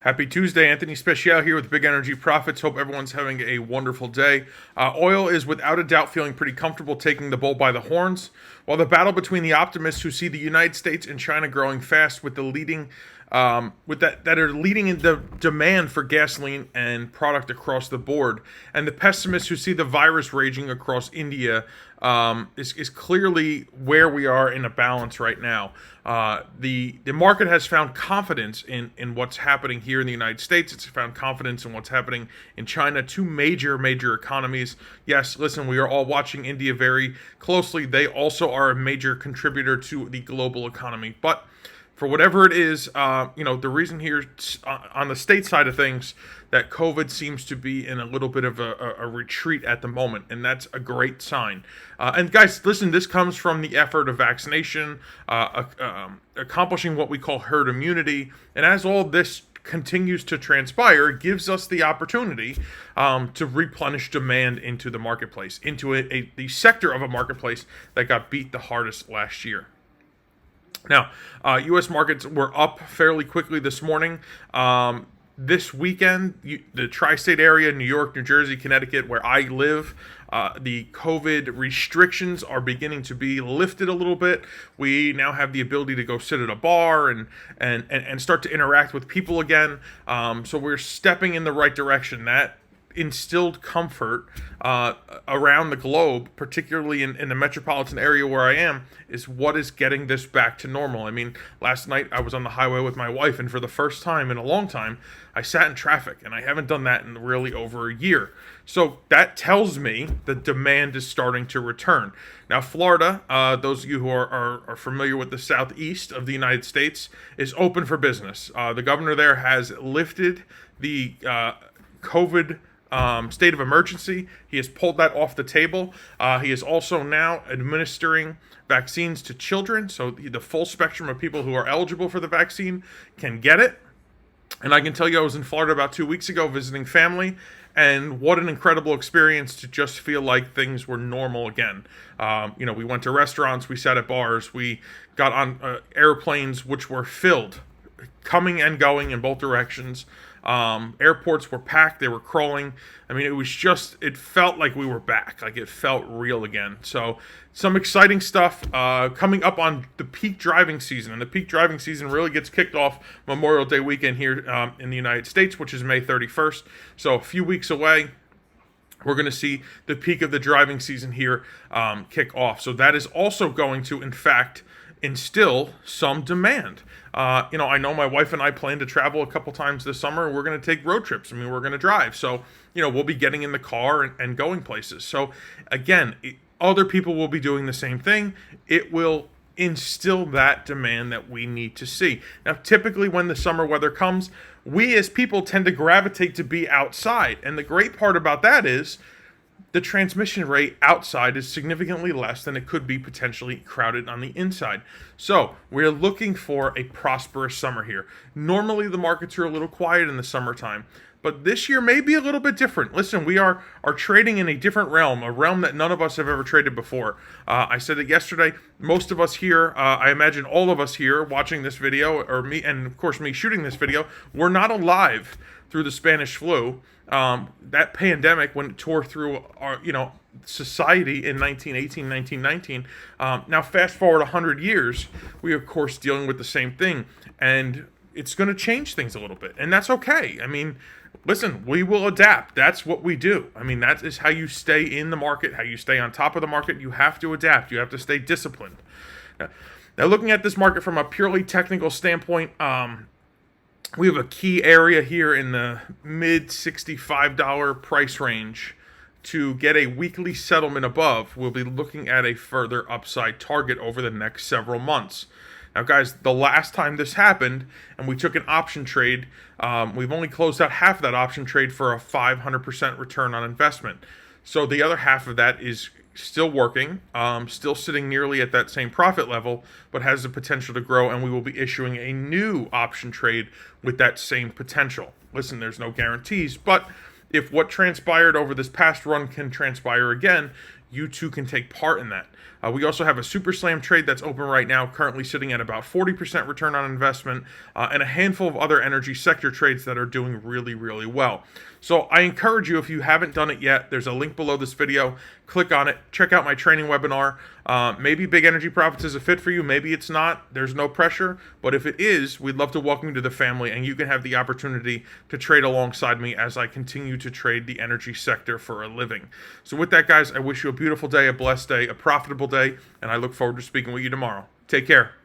Happy Tuesday, Anthony Speciale here with Big Energy Profits. Hope everyone's having a wonderful day. Oil is without a doubt feeling pretty comfortable taking the bull by the horns, while the battle between the optimists who see the United States and China growing fast with the leading that are leading in the demand for gasoline and product across the board, and the pessimists who see the virus raging across India is clearly where we are in a balance right now. The market has found confidence in what's happening here in the United States. It's found confidence in what's happening in China, two major economies. Yes, listen, we are all watching India very closely. They also are a major contributor to the global economy, but for whatever it is, the reason here on the state side of things that COVID seems to be in a little bit of a retreat at the moment, and that's a great sign. And guys, listen, this comes from the effort of vaccination, accomplishing what we call herd immunity, and as all this continues to transpire, it gives us the opportunity to replenish demand into the marketplace, into the sector of a marketplace that got beat the hardest last year. Now, U.S. markets were up fairly quickly this morning. This weekend, the tri-state area, New York, New Jersey, Connecticut, where I live, the COVID restrictions are beginning to be lifted a little bit. We now have the ability to go sit at a bar and start to interact with people again. So we're stepping in the right direction. That instilled comfort around the globe, particularly in the metropolitan area where I am, is what is getting this back to normal. I mean, last night I was on the highway with my wife, and for the first time in a long time, I sat in traffic, and I haven't done that in really over a year. So that tells me the demand is starting to return. Now, Florida, those of you who are familiar with the southeast of the United States, is open for business. The governor there has lifted the COVID state of emergency. He has pulled that off the table. He is also now administering vaccines to children, so the full spectrum of people who are eligible for the vaccine can get it. And I can tell you, I was in Florida about 2 weeks ago visiting family, and what an incredible experience to just feel like things were normal again. We went to restaurants, we sat at bars, we got on airplanes which were filled, coming and going in both directions. Airports were packed, they were crawling. I mean, it felt like we were back, like it felt real again. So some exciting stuff coming up on the peak driving season. And the peak driving season really gets kicked off Memorial Day weekend here in the United States, which is May 31st. So a few weeks away, we're going to see the peak of the driving season here kick off. So that is also going to, in fact, instill some demand. I know my wife and I plan to travel a couple times this summer. We're going to take road trips. I mean, we're going to drive. So, we'll be getting in the car and going places. So, again, other people will be doing the same thing. It will instill that demand that we need to see. Now, typically when the summer weather comes, we as people tend to gravitate to be outside. And the great part about that is the transmission rate outside is significantly less than it could be potentially crowded on the inside. So we're looking for a prosperous summer here. Normally the markets are a little quiet in the summertime, but this year may be a little bit different. Listen, we are trading in a different realm, a realm that none of us have ever traded before. I said it yesterday. Most of us here, I imagine all of us here watching this video, or me, and of course me shooting this video, we're not alive through the Spanish flu. That pandemic, when it tore through our, society in 1918, 1919. Now, fast forward 100 years, we are, of course, dealing with the same thing, and it's going to change things a little bit, and that's okay. I mean, listen, we will adapt. That's what we do. I mean, that is how you stay in the market, how you stay on top of the market. You have to adapt. You have to stay disciplined. Now looking at this market from a purely technical standpoint, we have a key area here in the mid $65 price range. To get a weekly settlement above, we'll be looking at a further upside target over the next several months. Now, guys, the last time this happened and we took an option trade, we've only closed out half of that option trade for a 500% return on investment. So the other half of that is still working, still sitting nearly at that same profit level, but has the potential to grow, and we will be issuing a new option trade with that same potential. Listen, there's no guarantees, but if what transpired over this past run can transpire again, you too can take part in that. We also have a Super Slam trade that's open right now, currently sitting at about 40% return on investment, and a handful of other energy sector trades that are doing really, really well. So I encourage you, if you haven't done it yet, there's a link below this video. Click on it. Check out my training webinar. Maybe Big Energy Profits is a fit for you. Maybe it's not. There's no pressure. But if it is, we'd love to welcome you to the family, and you can have the opportunity to trade alongside me as I continue to trade the energy sector for a living. So with that, guys, I wish you a beautiful day, a blessed day, a profitable day, and I look forward to speaking with you tomorrow. Take care.